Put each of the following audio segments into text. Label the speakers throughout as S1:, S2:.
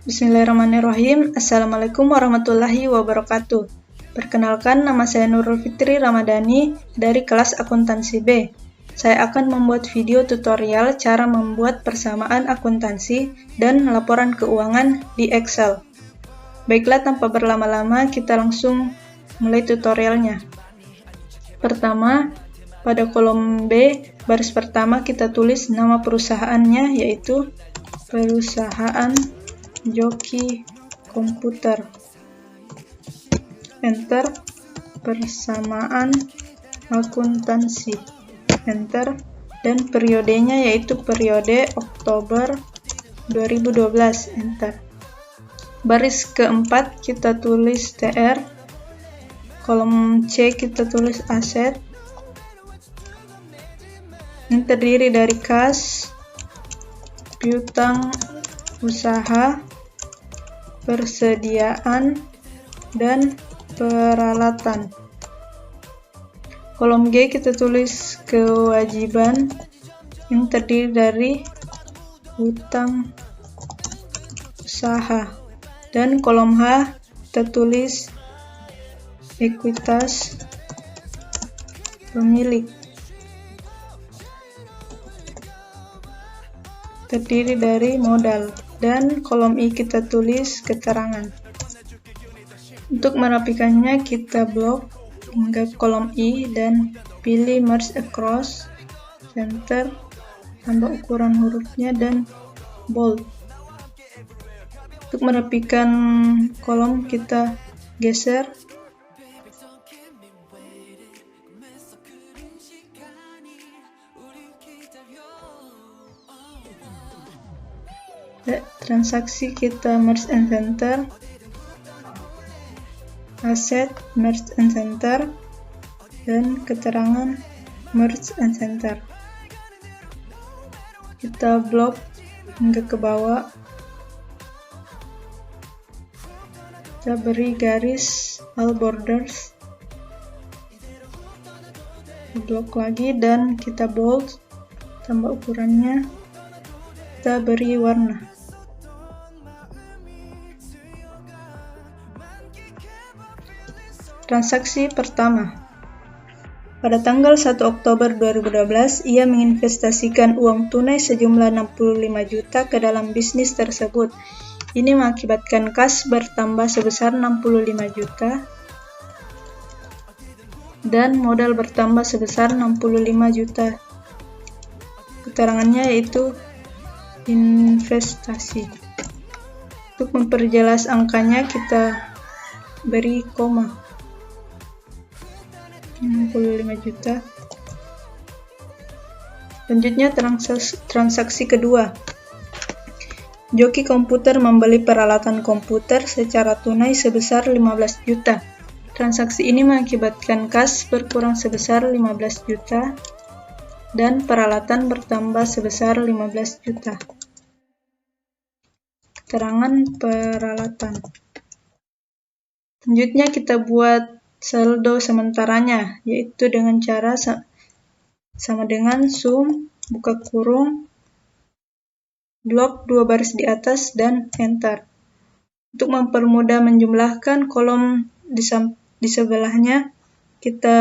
S1: Bismillahirrahmanirrahim. Assalamualaikum warahmatullahi wabarakatuh. Perkenalkan, nama saya Nurul Fitri Ramadhani dari kelas akuntansi B. Saya akan membuat video tutorial cara membuat persamaan akuntansi dan laporan keuangan di Excel. Baiklah, tanpa berlama-lama kita langsung mulai tutorialnya. Pertama, pada kolom B, baris pertama kita tulis nama perusahaannya, yaitu perusahaan Joki Komputer. Enter. Persamaan akuntansi. Enter. Dan periodenya yaitu periode Oktober 2012. Enter. Baris keempat kita tulis TR. Kolom C kita tulis aset. Ini terdiri dari kas, piutang usaha, persediaan, dan peralatan. Kolom G kita tulis kewajiban yang terdiri dari hutang usaha. Dan kolom H kita tulis ekuitas pemilik, terdiri dari modal. Dan kolom I kita tulis keterangan. Untuk merapikannya kita blok hingga kolom I dan pilih merge across, center, tambah ukuran hurufnya dan bold. Untuk merapikan kolom kita geser. Transaksi kita merge and center, aset merge and center, dan keterangan merge and center. Kita blok hingga ke bawah, kita beri garis all borders, blok lagi dan kita bold, tambah ukurannya, kita beri warna. Transaksi pertama. Pada tanggal 1 Oktober 2012, ia menginvestasikan uang tunai sejumlah 65 juta ke dalam bisnis tersebut. Ini mengakibatkan kas bertambah sebesar 65 juta dan modal bertambah sebesar 65 juta. Keterangannya yaitu investasi. Untuk memperjelas angkanya kita beri koma. 65 juta. Selanjutnya transaksi kedua. Joki Komputer membeli peralatan komputer secara tunai sebesar 15 juta. Transaksi ini mengakibatkan kas berkurang sebesar 15 juta dan peralatan bertambah sebesar 15 juta. Keterangan peralatan. Selanjutnya kita buat saldo sementaranya, yaitu dengan cara sama dengan sum, buka kurung, blok 2 baris di atas, dan enter. Untuk mempermudah menjumlahkan kolom di sebelahnya, kita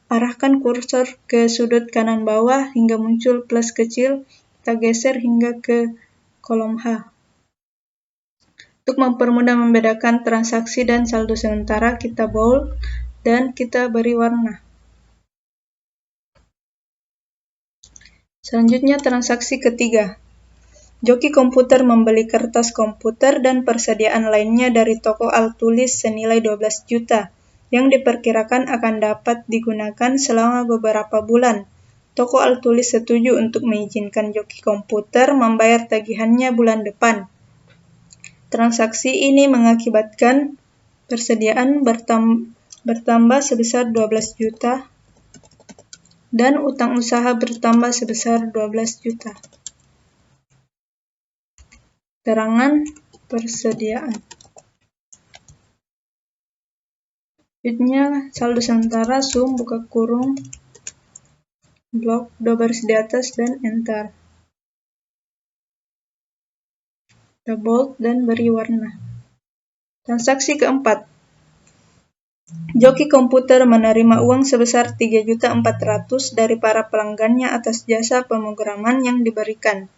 S1: arahkan kursor ke sudut kanan bawah hingga muncul plus kecil, kita geser hingga ke kolom H. Untuk mempermudah membedakan transaksi dan saldo sementara, kita bold dan kita beri warna. Selanjutnya transaksi ketiga. Joki Komputer membeli kertas komputer dan persediaan lainnya dari toko Altulis senilai 12 juta yang diperkirakan akan dapat digunakan selama beberapa bulan. Toko Altulis setuju untuk mengizinkan Joki Komputer membayar tagihannya bulan depan. Transaksi ini mengakibatkan persediaan bertambah sebesar 12 juta dan utang usaha bertambah sebesar 12 juta. Keterangan persediaan. Selanjutnya saldo sementara sum buka kurung blok 2 baris di atas dan enter. Kita bold dan beri warna. Transaksi keempat. Joki komputer menerima uang sebesar 3.400.000 dari para pelanggannya atas jasa pemrograman yang diberikan.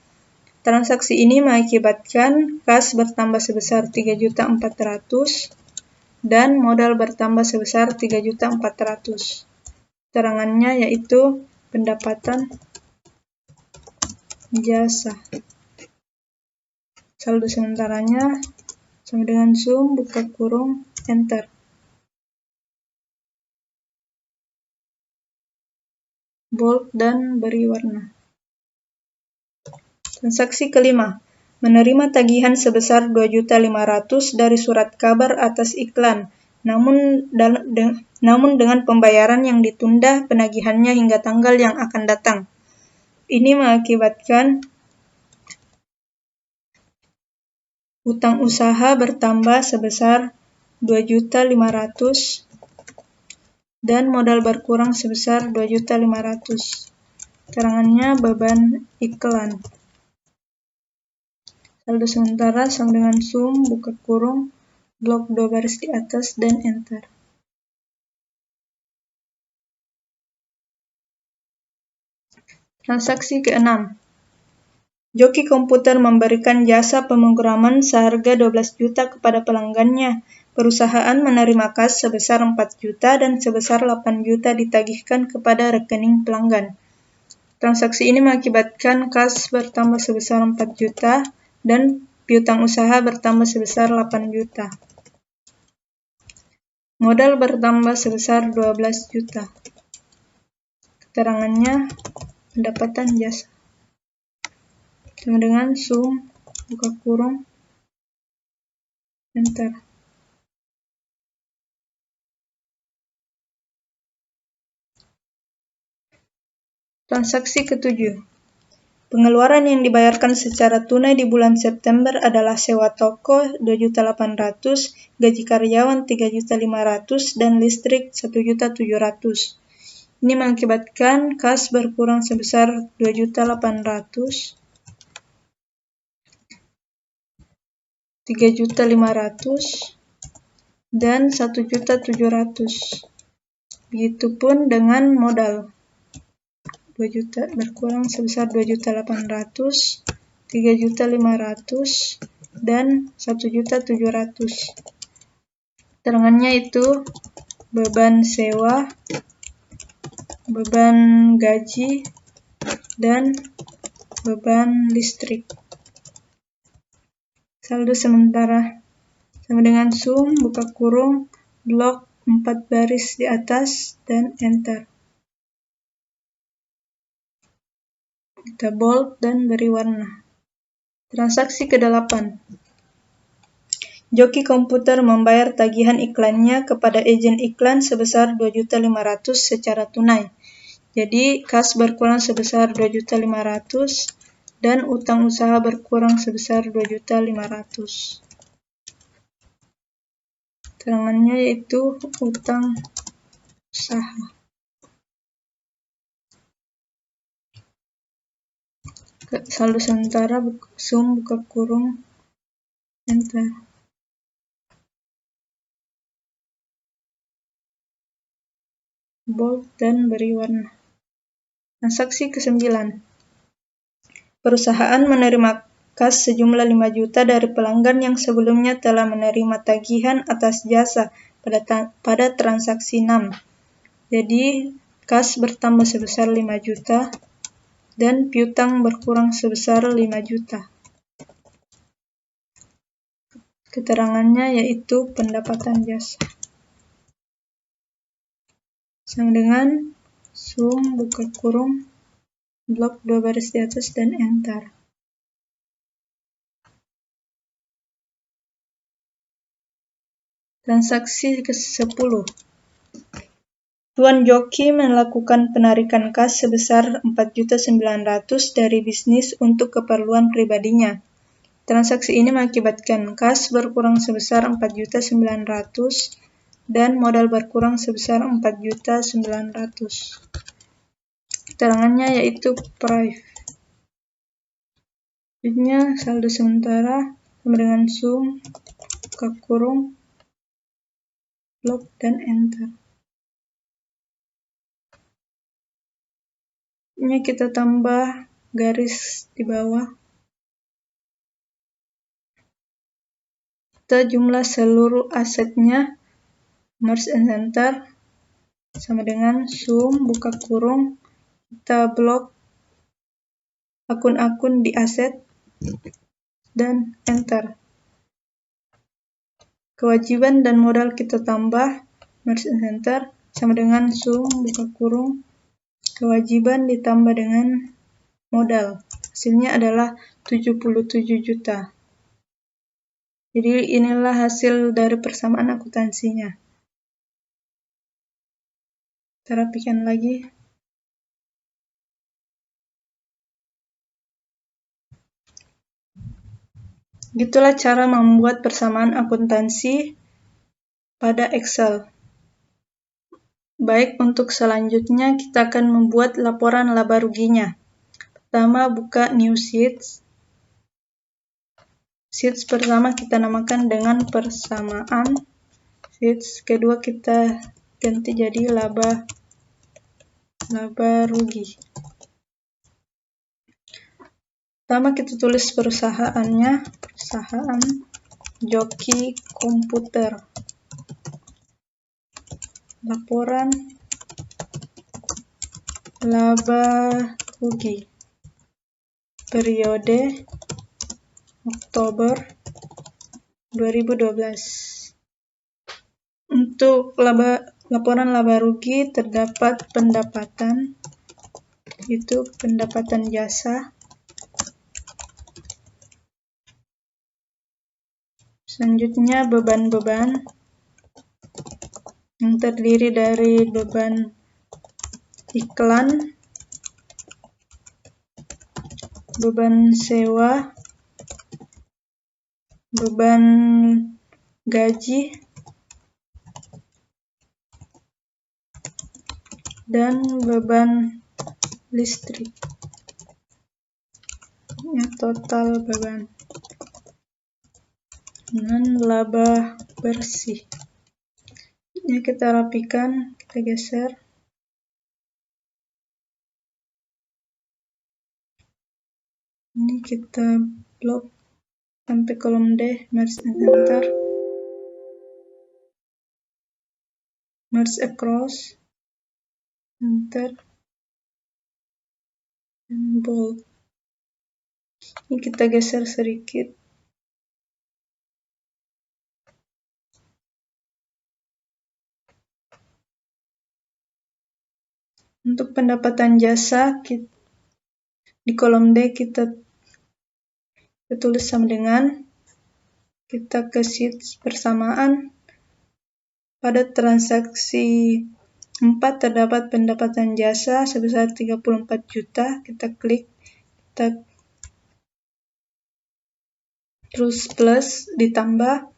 S1: Transaksi ini mengakibatkan kas bertambah sebesar 3.400.000 dan modal bertambah sebesar 3.400.000. Keterangannya yaitu pendapatan jasa. Saldo sementaranya sama dengan sum buka kurung enter. Bold dan beri warna. Transaksi kelima. Menerima tagihan sebesar 2.500.000 dari surat kabar atas iklan, namun dengan pembayaran yang ditunda penagihannya hingga tanggal yang akan datang. Ini mengakibatkan utang usaha bertambah sebesar 2.500.000 dan modal berkurang sebesar 2.500.000. Keterangannya beban iklan. Saldo sementara sama dengan sum buka kurung blok 2 baris di atas dan enter. Transaksi ke-6. Joki komputer memberikan jasa pemrograman seharga 12 juta kepada pelanggannya. Perusahaan menerima kas sebesar 4 juta dan sebesar 8 juta ditagihkan kepada rekening pelanggan. Transaksi ini mengakibatkan kas bertambah sebesar 4 juta dan piutang usaha bertambah sebesar 8 juta. Modal bertambah sebesar 12 juta. Keterangannya pendapatan jasa. Sama dengan sum buka kurung enter. Transaksi ke-7. Pengeluaran yang dibayarkan secara tunai di bulan September adalah sewa toko 2.800.000, gaji karyawan 3.500.000, dan listrik 1.700.000. Ini mengakibatkan kas berkurang sebesar 2.800.000, 3.500.000, dan 1.700.000. Begitupun dengan modal. 2 juta berkurang sebesar 2.800.000, 3.500.000, dan 1.700.000. Keterangannya itu beban sewa, beban gaji, dan beban listrik. Saldo sementara sama dengan sum buka kurung blok 4 baris di atas dan enter. Kita bold dan beri warna. Transaksi ke-8. Joki komputer membayar tagihan iklannya kepada agen iklan sebesar 2.500.000 secara tunai. Jadi kas berkurang sebesar 2.500.000 dan utang usaha berkurang sebesar 2.500.000. Keterangannya yaitu utang usaha. Saldo sementara sum buka kurung enter. Bold dan beri warna. Transaksi ke-9. Perusahaan menerima kas sejumlah 5 juta dari pelanggan yang sebelumnya telah menerima tagihan atas jasa pada transaksi 6. Jadi kas bertambah sebesar 5 juta dan piutang berkurang sebesar 5 juta. Keterangannya yaitu pendapatan jasa. Sama dengan sum buka kurung blok 2 baris di atas dan enter. Transaksi ke-10. Tuan Joki melakukan penarikan kas sebesar 4.900.000 dari bisnis untuk keperluan pribadinya. Transaksi ini mengakibatkan kas berkurang sebesar 4.900.000 dan modal berkurang sebesar 4.900.000. Keterangannya yaitu price. Selanjutnya saldo sementara sama dengan sum, buka kurung, blok, dan enter. Ini kita tambah garis di bawah. Kita jumlah seluruh asetnya, merge and center, sama dengan sum, buka kurung, kita blok akun-akun di aset, dan enter. Kewajiban dan modal kita tambah, merge and center, sama dengan sum, buka kurung, kewajiban ditambah dengan modal. Hasilnya adalah 77 juta. Jadi inilah hasil dari persamaan akuntansinya. Kita rapikan lagi. Gitulah cara membuat persamaan akuntansi pada Excel. Baik, untuk selanjutnya kita akan membuat laporan laba ruginya. Pertama, buka new sheets. Sheets pertama kita namakan dengan persamaan. Sheets kedua kita ganti jadi laba rugi. Pertama kita tulis perusahaannya, perusahaan Joki Komputer. Laporan laba rugi periode Oktober 2012. Untuk laporan laba rugi terdapat pendapatan, itu pendapatan jasa. Selanjutnya beban-beban yang terdiri dari beban iklan, beban sewa, beban gaji, dan beban listrik. Ya, total beban. Dan laba bersih. Ini kita rapikan, kita geser. Ini kita blok sampai kolom D, merge and center, merge across, enter, dan bold. Ini kita geser sedikit. Untuk pendapatan jasa, di kolom D kita tulis sama dengan, kita ke sheet persamaan. Pada transaksi 4 terdapat pendapatan jasa sebesar 34 juta. Kita klik, kita terus plus ditambah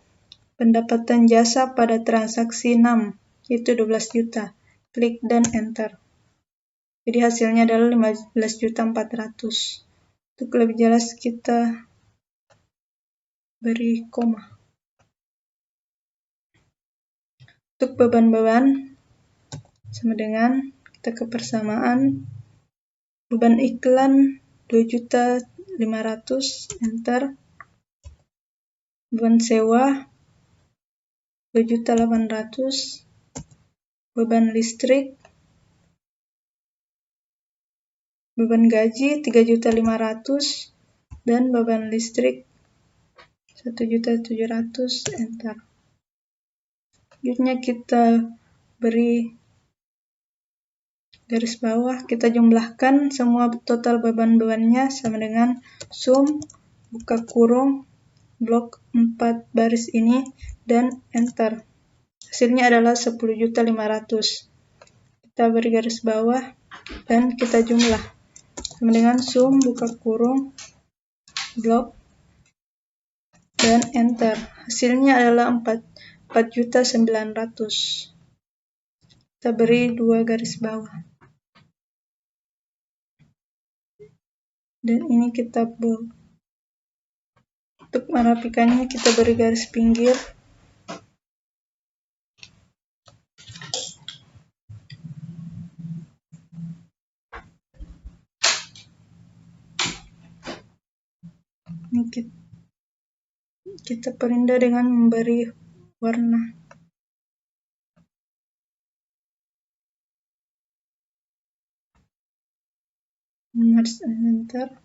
S1: pendapatan jasa pada transaksi 6, yaitu 12 juta. Klik dan enter. Jadi hasilnya adalah 15.400.000. Untuk lebih jelas kita beri koma. Untuk beban-beban sama dengan kita ke persamaan, beban iklan 2.500.000, enter. Beban sewa 2.800.000, beban listrik, beban gaji 3.500.000, dan beban listrik 1.700.000, enter. Selanjutnya kita beri garis bawah, kita jumlahkan semua total beban-bebannya sama dengan sum, buka kurung, blok 4 baris ini, dan enter. Hasilnya adalah 10.500.000. Kita beri garis bawah dan kita jumlah sama dengan sum, buka kurung, blok, dan enter. Hasilnya adalah 4.900.000. Kita beri 2 garis bawah. Dan ini kita bold. Untuk merapikannya kita beri garis pinggir. Ini kita perindah dengan memberi warna. Merge and enter.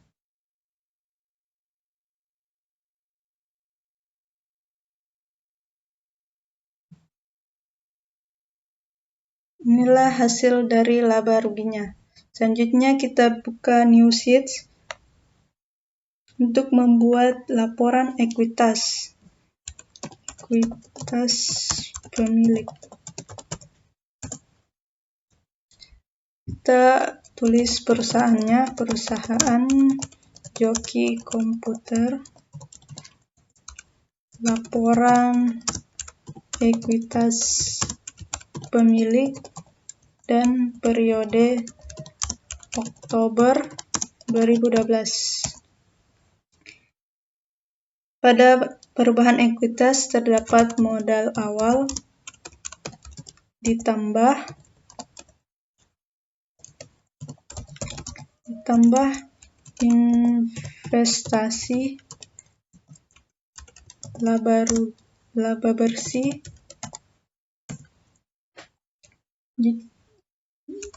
S1: Inilah hasil dari laba ruginya. Selanjutnya kita buka new sheets untuk membuat laporan ekuitas pemilik. Kita tulis perusahaannya, perusahaan Joki Komputer, laporan ekuitas pemilik, dan periode Oktober 2012. Pada perubahan ekuitas terdapat modal awal ditambah investasi laba bersih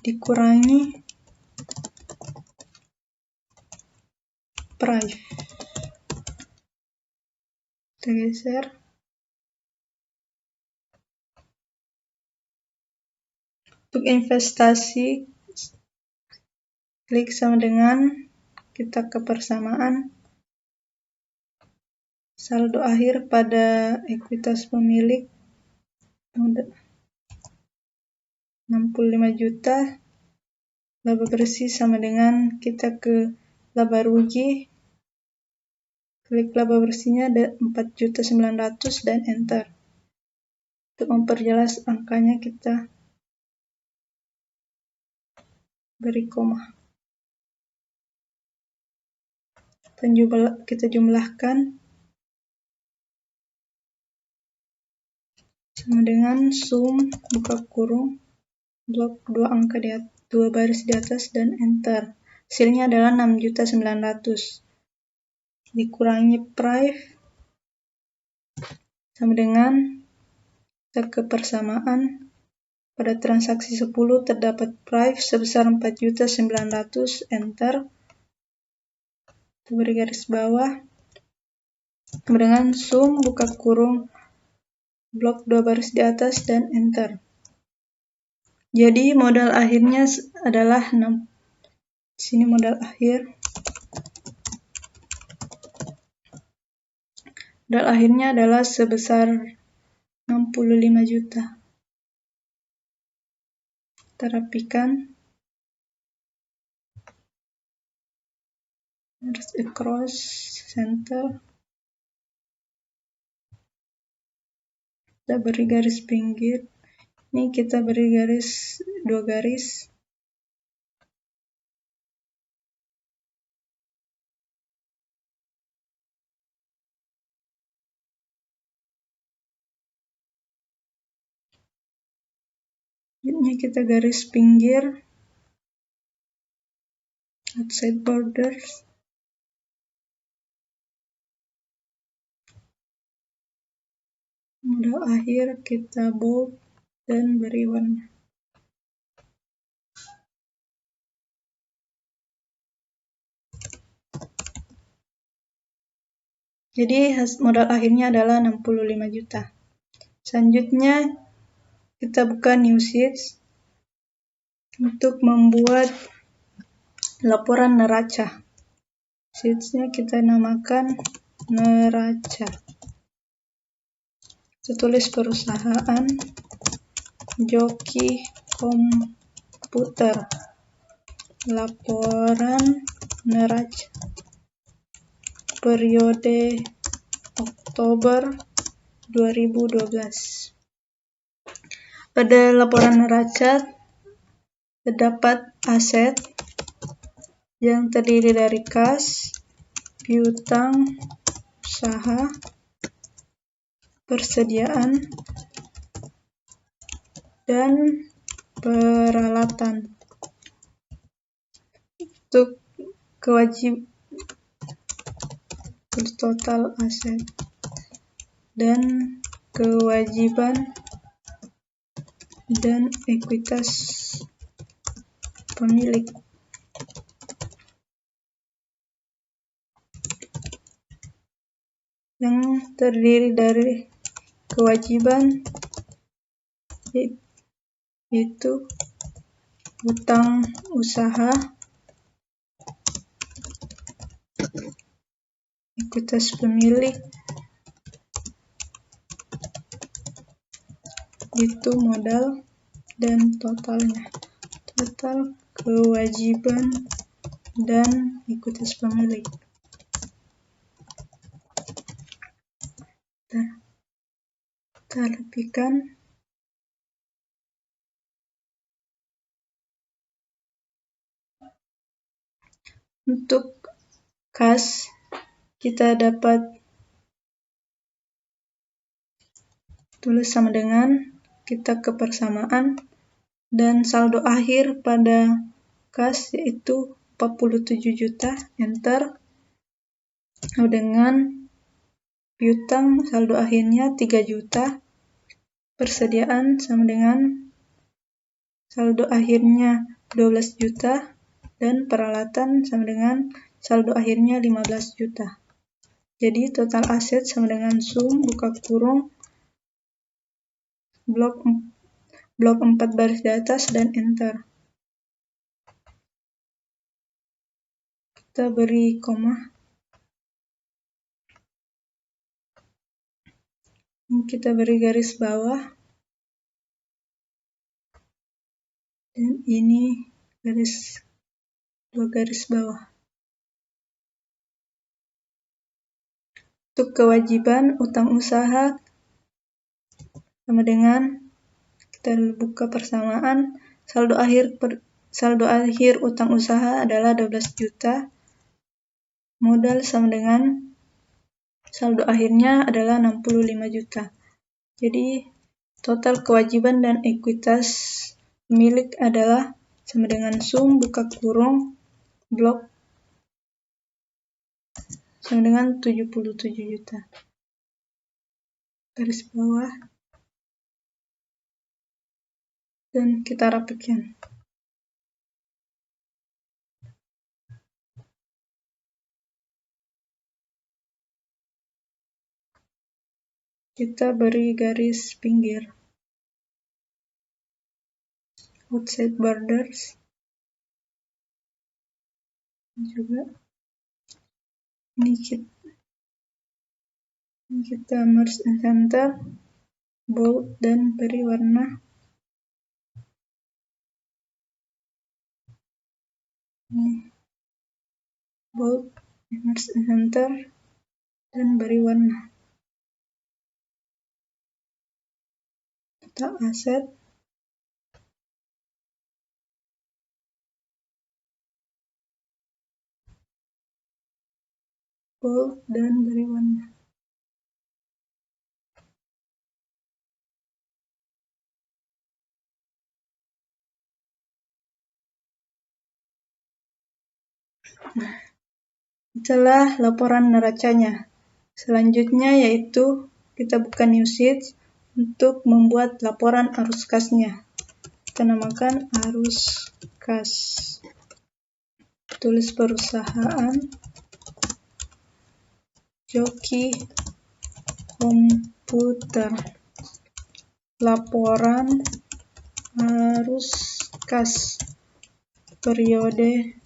S1: dikurangi price. Kita geser. Untuk investasi, klik sama dengan, kita ke persamaan, saldo akhir pada ekuitas pemilik 65 juta, laba bersih sama dengan, kita ke laba rugi, klik laba bersihnya ada 4.900.000 dan enter. Untuk memperjelas angkanya kita beri koma. Kita jumlahkan sama dengan sum buka kurung blok 2 angka 2 baris di atas dan enter. Hasilnya adalah 6.900.000 dikurangi price sama dengan, kita ke persamaan, pada transaksi 10 terdapat price sebesar 4.900.000, enter. Kita beri garis bawah sama dengan sum buka kurung blok 2 baris di atas dan enter. Jadi modal akhirnya adalah 6. Sini modal akhir. Modal akhirnya adalah sebesar 65 juta. Kita rapikan. Harus across center. Kita beri garis pinggir. Ini kita beri garis 2 garis. Ini kita garis pinggir outside borders. Modal akhir kita bold dan beri warna. Jadi modal akhirnya adalah 65 juta. Selanjutnya kita buka new sheets untuk membuat laporan neraca. Sheetsnya kita namakan neraca. Kita tulis perusahaan Joki Komputer, laporan neraca periode Oktober 2012. Pada laporan neraca terdapat aset yang terdiri dari kas, piutang usaha, persediaan, dan peralatan. Untuk kewajiban total aset dan kewajiban dan ekuitas pemilik. Yang terdiri dari kewajiban yaitu utang usaha, ekuitas pemilik itu modal dan totalnya. Total kewajiban dan ekuitas pemilik. Kita lebihkan untuk kas, kita dapat tulis sama dengan kita ke persamaan dan saldo akhir pada kas yaitu 47 juta, enter. Dengan piutang saldo akhirnya 3 juta, persediaan sama dengan saldo akhirnya 12 juta, dan peralatan sama dengan saldo akhirnya 15 juta. Jadi total aset sama dengan sum buka kurung blok 4 baris di atas dan enter. Kita beri koma. Kita beri garis bawah. Dan ini dua garis bawah. Untuk kewajiban utang usaha sama dengan kita buka persamaan, saldo akhir utang usaha adalah 12 juta. Modal sama dengan saldo akhirnya adalah 65 juta. Jadi total kewajiban dan ekuitas pemilik adalah sama dengan sum buka kurung blok sama dengan 77 juta. Garis bawah. Dan kita rapikan. Kita beri garis pinggir. Outside borders. Juga ini kita merge and center, bold, dan beri warna ini bold, merge and center, dan beri warna. Total aset bold dan beri warna. Itulah laporan neracanya. Selanjutnya yaitu kita buka new sheet untuk membuat laporan arus kasnya. Kita namakan arus kas. Tulis perusahaan, Joki Komputer, laporan arus kas periode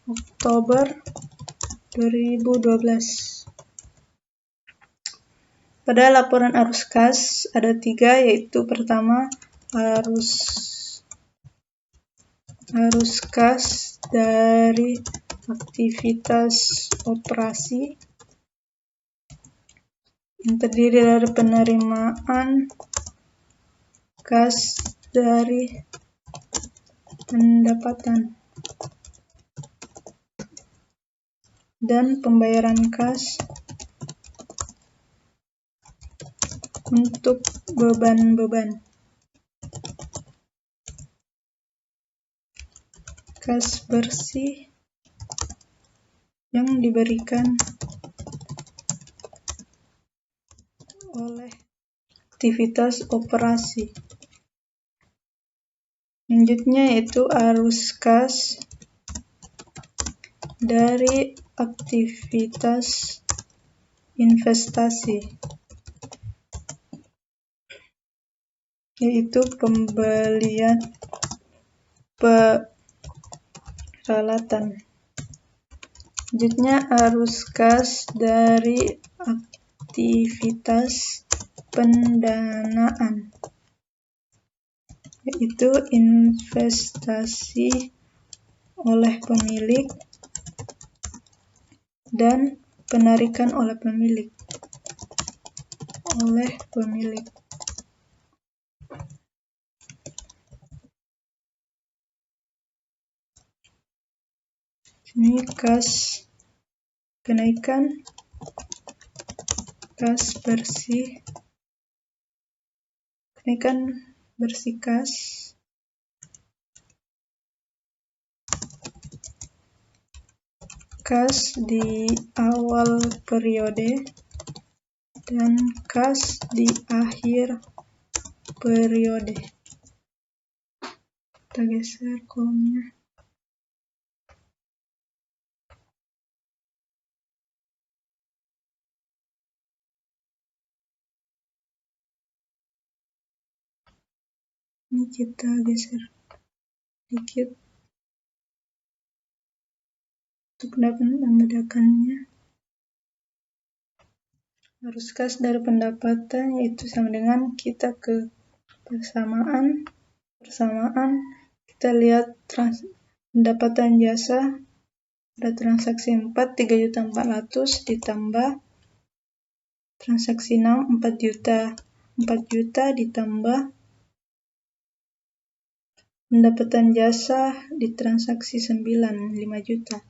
S1: Oktober 2012. Pada laporan arus kas ada 3, yaitu pertama arus kas dari aktivitas operasi, yang terdiri dari penerimaan kas dari pendapatan dan pembayaran kas untuk beban-beban. Kas bersih yang diberikan oleh aktivitas operasi. Selanjutnya yaitu arus kas dari aktivitas investasi, yaitu pembelian peralatan. Selanjutnya arus kas dari aktivitas pendanaan, yaitu investasi oleh pemilik dan penarikan oleh pemilik. Ini kas kenaikan, kas bersih, kenaikan bersih kas, kas di awal periode, dan kas di akhir periode. Kita geser kolomnya. Ini kita geser sedikit untuk dapat membedakannya. Arus kas dari pendapatan yaitu sama dengan kita ke persamaan, kita lihat pendapatan jasa ada transaksi 4 3.400.000 ditambah transaksi 6 4 juta ditambah pendapatan jasa di transaksi 9 5 juta.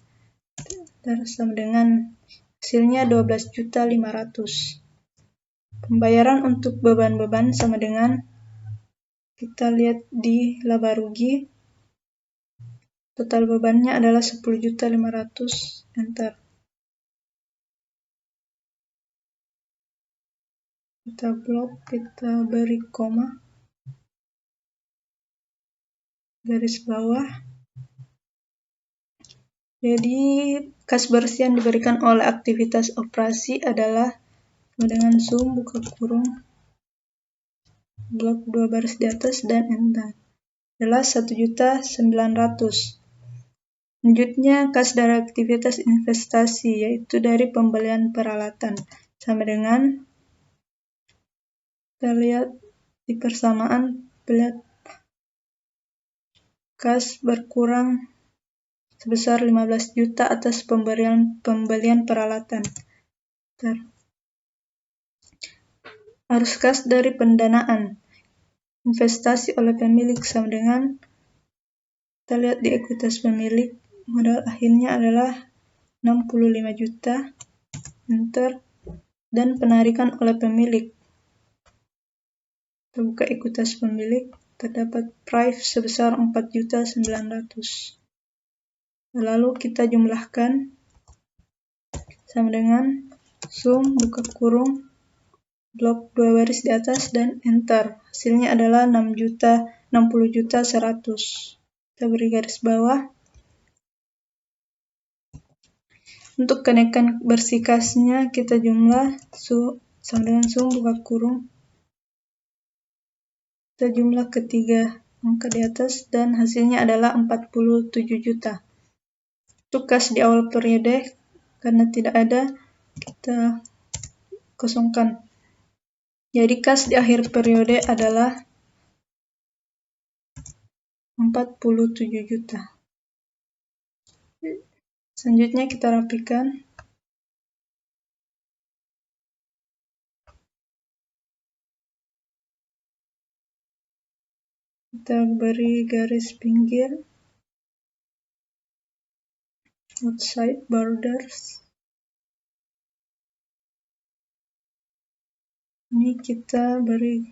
S1: Sama dengan hasilnya 12.500.000. Pembayaran untuk beban-beban sama dengan kita lihat di laba rugi. Total bebannya adalah 10.500.000. Enter. Kita blok, kita beri koma, garis bawah. Jadi kas bersih yang diberikan oleh aktivitas operasi adalah dengan sum buka kurung blok 2 baris di atas dan enter adalah 1.900.000. Selanjutnya kas dari aktivitas investasi yaitu dari pembelian peralatan sama dengan kita lihat di persamaan, lihat kas berkurang sebesar 15 juta atas pembelian peralatan. Arus kas dari pendanaan investasi oleh pemilik sama dengan kita lihat di ekuitas pemilik, modal akhirnya adalah 65 juta. Enter. Dan penarikan oleh pemilik. Kita buka ekuitas pemilik, terdapat price sebesar 4.900.000. Lalu kita jumlahkan sama dengan sum buka kurung blok 2 baris di atas dan enter. Hasilnya adalah 60.100.000. Kita beri garis bawah. Untuk kenaikan bersih kasnya kita jumlah sama dengan sum buka kurung. Kita jumlah ketiga angka di atas dan hasilnya adalah 47 juta. Untuk kas di awal periode karena tidak ada kita kosongkan. Jadi kas di akhir periode adalah 47 juta. Selanjutnya kita rapikan. Kita beri garis pinggir, outside borders. Ini kita beri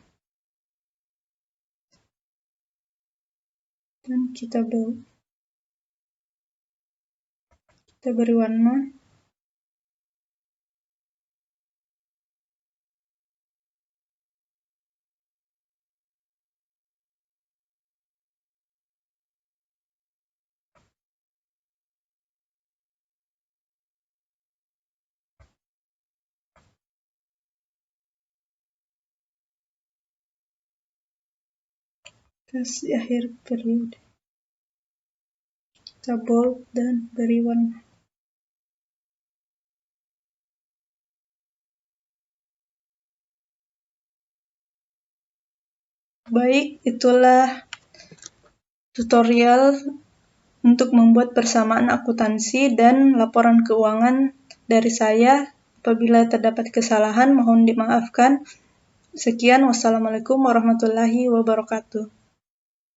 S1: dan kita bold. Kita beri warna. Kasih akhir periode. Kita bold dan beri warna. Baik, itulah tutorial untuk membuat persamaan akuntansi dan laporan keuangan dari saya. Apabila terdapat kesalahan, mohon dimaafkan. Sekian, wassalamualaikum warahmatullahi wabarakatuh.